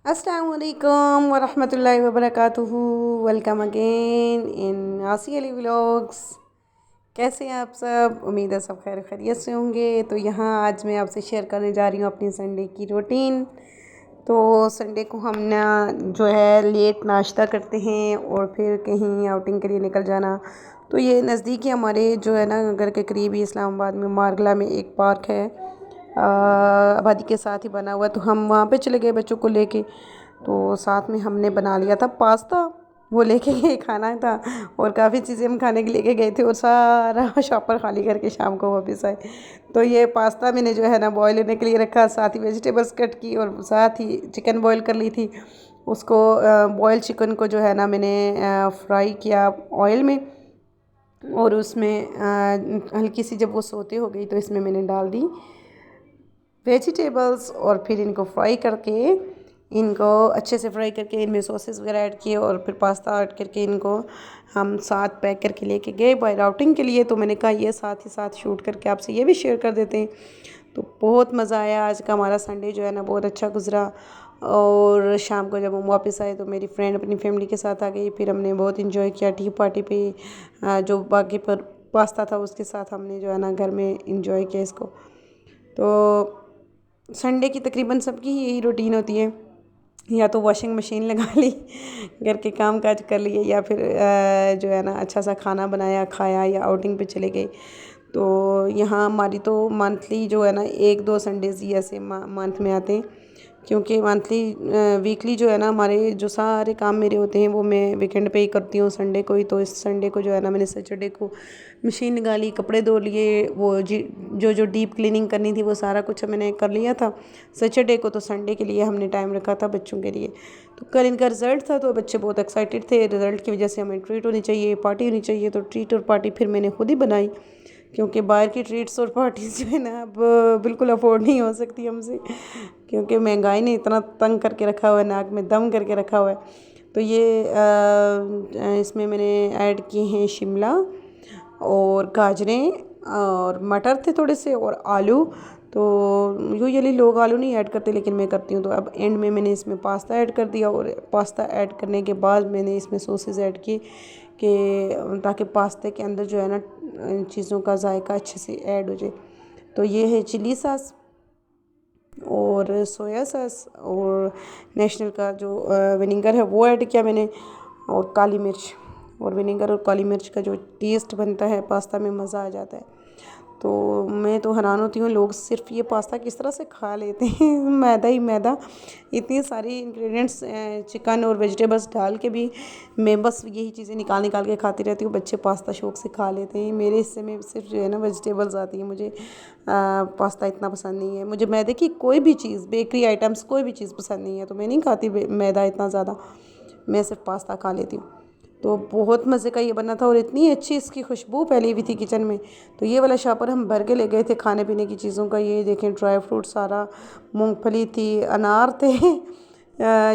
अस्सलाम वालेकुम वरहमतुल्लाहि वबरकातुहू। वेलकम अगेन इन आसी अली व्लॉग्स। कैसे हैं आप सब? उम्मीद है सब खैर खैरियत से होंगे। तो यहाँ आज मैं आपसे शेयर करने जा रही हूँ अपनी संडे की रूटीन। तो संडे को हम ना जो है लेट नाश्ता करते हैं और फिर कहीं आउटिंग के लिए निकल जाना। तो ये नज़दीक ही हमारे जो है ना घर के करीब ही इस्लामाबाद में मारगला में एक पार्क है, आबादी के साथ ही बना हुआ। तो हम वहाँ पे चले गए बच्चों को लेके। तो साथ में हमने बना लिया था पास्ता, वो लेके गए, खाना था और काफ़ी चीज़ें हम खाने के लेके गए थे और सारा शॉपर खाली करके शाम को वापस आए। तो ये पास्ता मैंने जो है ना बॉयल होने के लिए रखा, साथ ही वेजिटेबल्स कट की और साथ ही चिकन बॉयल कर ली थी। उसको बॉयल चिकन को जो है ना मैंने फ्राई किया ऑयल में और उसमें हल्की सी जब वो सोते हो गई तो इसमें मैंने डाल दी वेजिटेबल्स और फिर इनको फ्राई करके, इनको अच्छे से फ्राई करके इनमें सॉसेस वगैरह ऐड किए और फिर पास्ता ऐड करके इनको हम साथ पैक करके लेके गए बाहर आउटिंग के लिए। तो मैंने कहा ये साथ ही साथ शूट करके आपसे ये भी शेयर कर देते हैं। तो बहुत मज़ा आया। आज का हमारा संडे जो है ना बहुत अच्छा गुजरा। और शाम को जब हम वापस आए तो मेरी फ्रेंड अपनी फैमिली के साथ आ गई। फिर हमने बहुत इंजॉय किया टी पार्टी पे, जो बाकी पर पास्ता था उसके साथ हमने जो है ना घर में इंजॉय किया इसको। तो संडे की तकरीबन सबकी ही यही रूटीन होती है, या तो वॉशिंग मशीन लगा ली, घर के काम काज कर लिए, या फिर जो है ना अच्छा सा खाना बनाया खाया या आउटिंग पे चले गए। तो यहाँ हमारी तो मंथली जो है ना एक दो संडेज़ ही ऐसे मंथ में आते हैं, क्योंकि मंथली वीकली जो है ना हमारे जो सारे काम मेरे होते हैं वो मैं वीकेंड पे ही करती हूँ, संडे को ही। तो इस संडे को जो है ना मैंने सैटरडे को मशीन निकाली, कपड़े धो लिए, वो जो डीप क्लीनिंग करनी थी वो सारा कुछ मैंने कर लिया था सैटरडे को। तो संडे के लिए हमने टाइम रखा था बच्चों के लिए। तो कल इनका रिज़ल्ट था तो बच्चे बहुत एक्साइटेड थे। रिज़ल्ट की वजह से हमें ट्रीट होनी चाहिए, पार्टी होनी चाहिए। तो ट्रीट और पार्टी फिर मैंने खुद ही बनाई, क्योंकि बाहर की ट्रीट्स और पार्टीज़ जो है ना अब बिल्कुल अफोर्ड नहीं हो सकती हमसे, क्योंकि महंगाई ने इतना तंग करके रखा हुआ है, नाक में दम करके रखा हुआ है। तो ये इसमें मैंने ऐड किए हैं शिमला और गाजरें और मटर थे थोड़े से और आलू। तो यूजुअली लोग आलू नहीं ऐड करते लेकिन मैं करती हूँ। तो अब एंड में मैंने इसमें पास्ता ऐड कर दिया और पास्ता ऐड करने के बाद मैंने इसमें सॉसेस ऐड किए कि ताकि पास्ते के अंदर जो है ना चीज़ों का जायका अच्छे से ऐड हो जाए। तो ये है चिली सॉस और सोया सॉस और नेशनल का जो विनेगर है वो ऐड किया मैंने, और काली मिर्च। और विनेगर और काली मिर्च का जो टेस्ट बनता है पास्ता में, मज़ा आ जाता है। तो मैं तो हैरान होती हूँ लोग सिर्फ ये पास्ता किस तरह से खा लेते हैं मैदा ही मैदा, इतनी सारी इंग्रेडिएंट्स चिकन और वेजिटेबल्स डाल के भी मैं बस यही चीज़ें निकाल निकाल के खाती रहती हूँ। बच्चे पास्ता शौक से खा लेते हैं। मेरे हिस्से में सिर्फ जो है ना वेजिटेबल्स आती हैं। मुझे पास्ता इतना पसंद नहीं है। मुझे मैदे की कोई भी चीज़, बेकरी आइटम्स कोई भी चीज़ पसंद नहीं है। तो मैं नहीं खाती मैदा इतना ज़्यादा, मैं सिर्फ पास्ता खा लेती हूँ। तो बहुत मज़े का ये बना था और इतनी अच्छी इसकी खुशबू फैली हुई थी किचन में। तो ये वाला शॉपर हम भर के ले गए थे खाने पीने की चीज़ों का। ये देखें ड्राई फ्रूट सारा, मूंगफली थी, अनार थे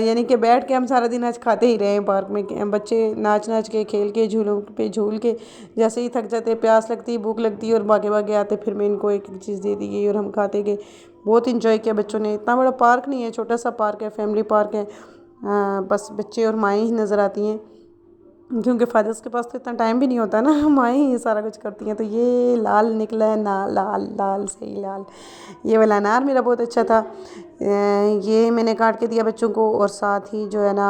यानी कि बैठ के हम सारा दिन आज खाते ही रहे हैं पार्क में। बच्चे नाच नाच के, खेल के, झूलों पे झूल के, जैसे ही थक जाते, प्यास लगती, भूख लगती और भागे भागे आते, फिर मैं इनको एक एक चीज़ दे दी गई और हम खाते गए। बहुत इंजॉय किया बच्चों ने। इतना बड़ा पार्क नहीं है, छोटा सा पार्क है, फैमिली पार्क है। बस बच्चे और माएँ ही नज़र आती हैं, क्योंकि फादर्स के पास तो इतना टाइम भी नहीं होता ना, माएँ ही सारा कुछ करती हैं। तो ये लाल निकला है ना, लाल लाल सही लाल। ये वाला अनार मेरा बहुत अच्छा था, ये मैंने काट के दिया बच्चों को। और साथ ही जो है ना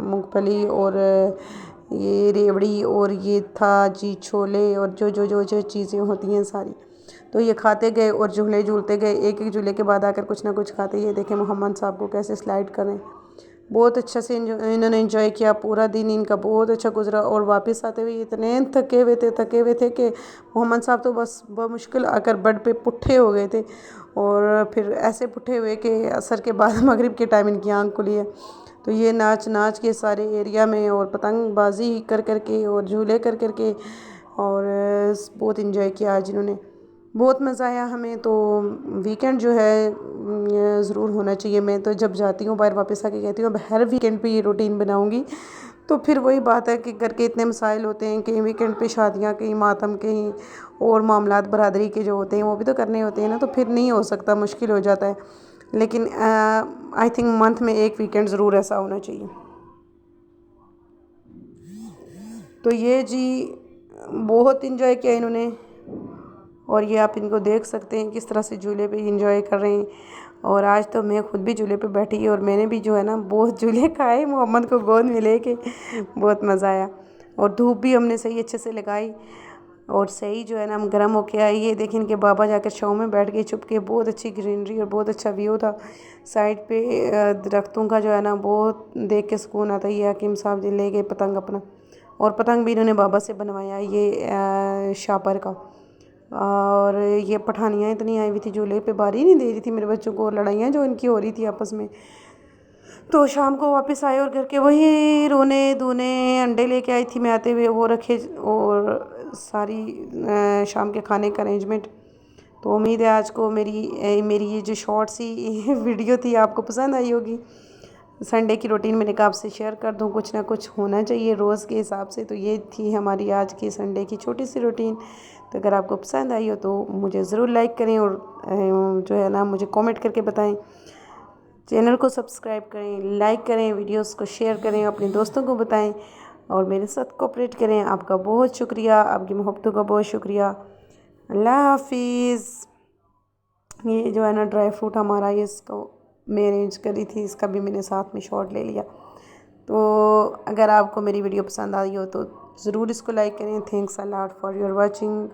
मूंगफली और ये रेवड़ी और ये था जी छोले और जो जो जो जो चीज़ें होती हैं सारी। तो ये खाते गए और झूले झूलते गए, एक एक झूले के बाद आकर कुछ ना कुछ खाते। ये देखें मोहम्मद साहब को कैसे स्लाइड करें। बहुत अच्छा से इन्होंने एंजॉय किया। पूरा दिन इनका बहुत अच्छा गुजरा और वापस आते हुए इतने थके हुए थे कि मोहम्मद साहब तो बस बमुश्किल आकर बेड पे पुट्ठे हो गए थे। और फिर ऐसे पुट्ठे हुए कि असर के बाद मगरिब के टाइम इनकी आँख खुली है। तो ये नाच नाच के सारे एरिया में और पतंगबाजी कर कर के और झूले कर कर के और बहुत इंजॉय किया आज इन्होंने। बहुत मज़ा आया हमें। तो वीकेंड जो है ज़रूर होना चाहिए। मैं तो जब जाती हूँ बाहर वापस आके कहती हूँ अब हर वीकेंड पे ये रूटीन बनाऊँगी। तो फिर वही बात है कि घर के इतने मसाइल होते हैं, कहीं वीकेंड पे शादियाँ, कहीं मातम, कहीं और मामलात बरादरी के जो होते हैं वो भी तो करने होते हैं ना। तो फिर नहीं हो सकता, मुश्किल हो जाता है। लेकिन आई थिंक मंथ में एक वीकेंड ज़रूर ऐसा होना चाहिए। तो ये जी बहुत इंजॉय किया इन्होंने, और ये आप इनको देख सकते हैं किस तरह से झूले पे इंजॉय कर रहे हैं। और आज तो मैं खुद भी झूले पे बैठी और मैंने भी जो है ना बहुत झूले खाए, मोहम्मद को गोद में लेके बहुत मज़ा आया। और धूप भी हमने सही अच्छे से लगाई और सही जो है ना हम गर्म होके आए। ये देखें इनके बाबा जाकर छाँव में बैठ गए छुप के, बहुत अच्छी ग्रीनरी और बहुत अच्छा व्यू था साइड पे दरख्तों का, जो है ना बहुत देख के सुकून आता है। ये हकीम साहब जी ले गए पतंग अपना, और पतंग भी इन्होंने बाबा से बनवाया ये शापर का। और ये पठानियाँ इतनी आई हुई थी झूले पे, बारी नहीं दे रही थी मेरे बच्चों को, लड़ाइयाँ जो इनकी हो रही थी आपस में। तो शाम को वापस आए और घर के वही रोने धोने, अंडे लेके आई थी मैं आते हुए, वो रखे, और सारी शाम के खाने का अरेंजमेंट। तो उम्मीद है आज को मेरी ये जो शॉर्ट सी वीडियो थी आपको पसंद आई होगी। संडे की रूटीन मैंने कहा आपसे शेयर कर दूं, कुछ ना कुछ होना चाहिए रोज़ के हिसाब से। तो ये थी हमारी आज की संडे की छोटी सी रूटीन। तो अगर आपको पसंद आई हो तो मुझे ज़रूर लाइक करें, और जो है ना मुझे कमेंट करके बताएं। चैनल को सब्सक्राइब करें, लाइक करें, वीडियोस को शेयर करें, अपने दोस्तों को बताएं और मेरे साथ कोऑपरेट करें। आपका बहुत शुक्रिया, आपकी मोहब्बतों का बहुत शुक्रिया। अल्लाह हाफिज़। ये जो है ना ड्राई फ्रूट हमारा, ये इसको मैं अरेंज करी थी, इसका भी मैंने साथ में शॉट ले लिया। तो अगर आपको मेरी वीडियो पसंद आई हो तो ज़रूर इसको लाइक करें। Thanks a lot for your watching.